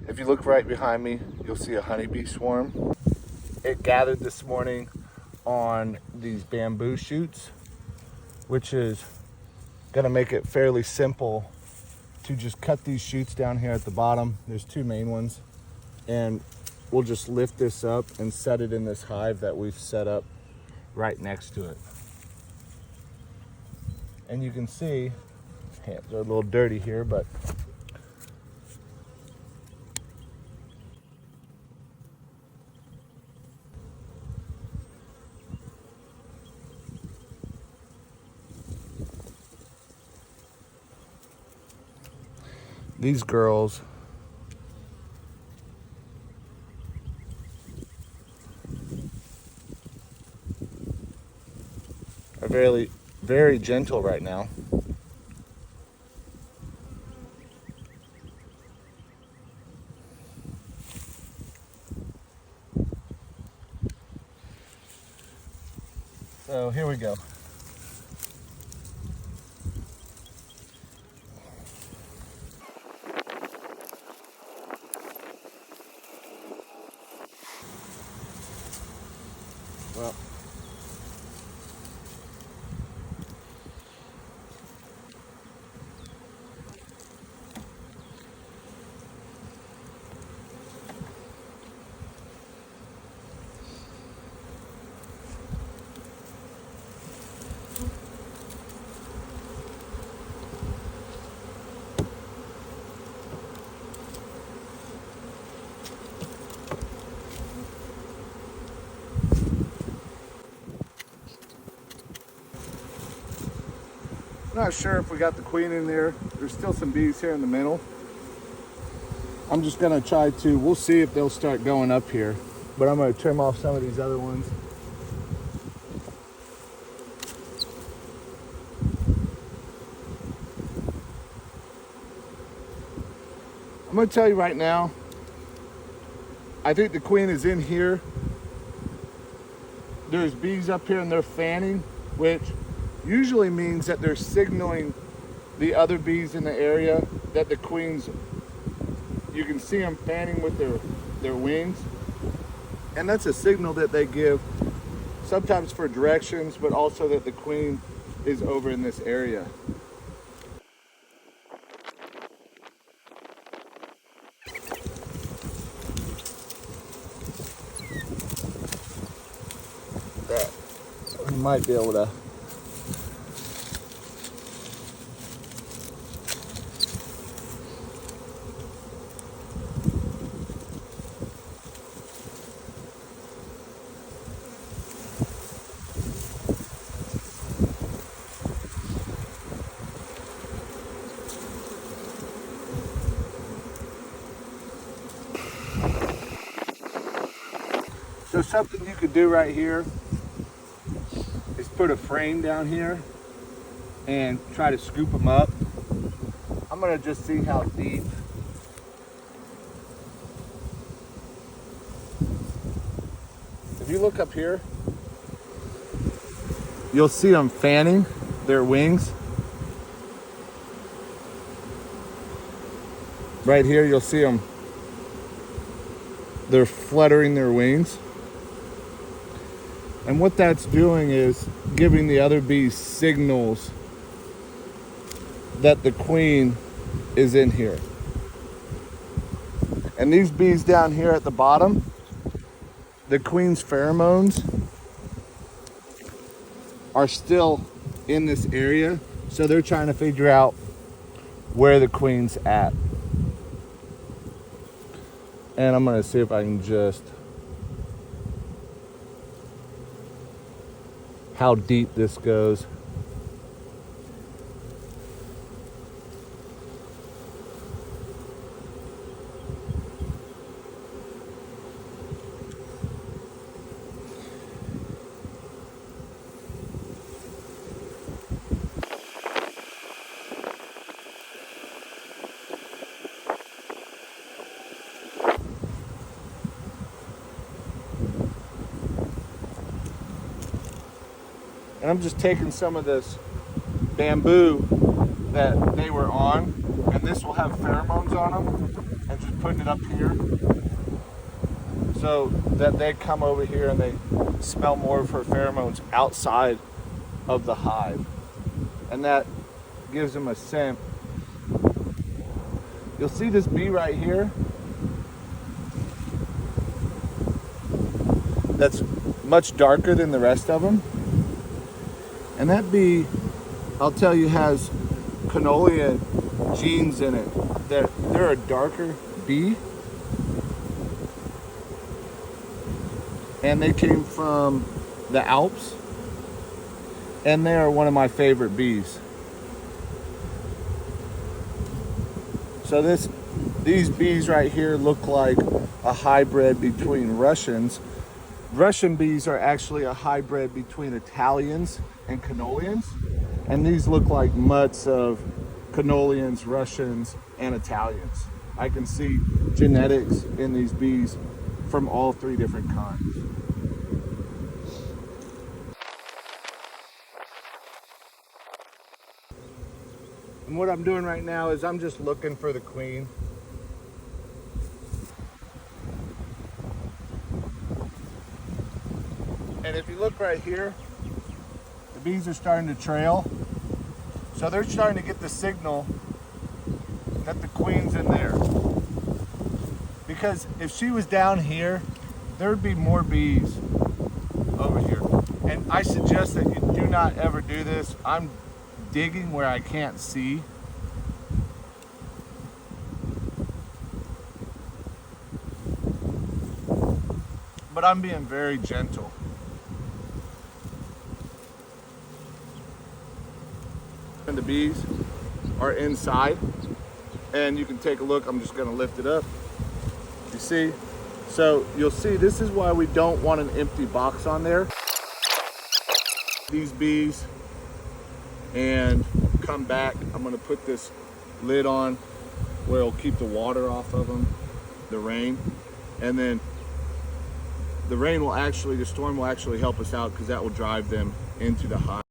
If you look right behind me, you'll see a honeybee swarm. It gathered this morning on these bamboo shoots, which is gonna make it fairly simple to just cut these shoots down here at the bottom. There's two main ones, and we'll just lift this up and set it in this hive that we've set up right next to it. And you can see, hands are a little dirty here, but these girls are very gentle right now. So here we go. Well, I'm not sure if we got the queen in there. There's still some bees here in the middle. I'm just gonna try to, we'll see if they'll start going up here, but I'm gonna trim off some of these other ones. I'm gonna tell you right now, I think the queen is in here. There's bees up here and they're fanning, which usually means that they're signaling the other bees in the area that the queen's, you can see them fanning with their wings. And that's a signal that they give sometimes for directions, but also that the queen is over in this area. That we might be able to So something you could do right here is put a frame down here and try to scoop them up. I'm gonna just see how deep. If you look up here, you'll see them fanning their wings. Right here, you'll see them. They're fluttering their wings. And what that's doing is giving the other bees signals that the queen is in here. And these bees down here at the bottom, the queen's pheromones are still in this area. So they're trying to figure out where the queen's at. And I'm gonna see if I can just, how deep this goes. And I'm just taking some of this bamboo that they were on, and this will have pheromones on them, and just putting it up here so that they come over here and they smell more of her pheromones outside of the hive, and that gives them a scent. You'll see this bee right here that's much darker than the rest of them, and that bee, I'll tell you, has canola genes in it. They're a darker bee, and they came from the Alps, and they are one of my favorite bees. So these bees right here look like a hybrid between Russians. Russian bees are actually a hybrid between Italians and Canolians, and these look like mutts of Canolians, Russians, and Italians. I can see genetics in these bees from all three different kinds. And what I'm doing right now is I'm just looking for the queen. And if you look right here, the bees are starting to trail. So they're starting to get the signal that the queen's in there. Because if she was down here, there would be more bees over here. And I suggest that you do not ever do this. I'm digging where I can't see. But I'm being very gentle. And the bees are inside, and you can take a look. I'm just going to lift it up. You see? So you'll see this is why we don't want an empty box on there. These bees, and come back. I'm going to put this lid on where it'll keep the water off of them, the rain, and then the storm will actually help us out because that will drive them into the hive.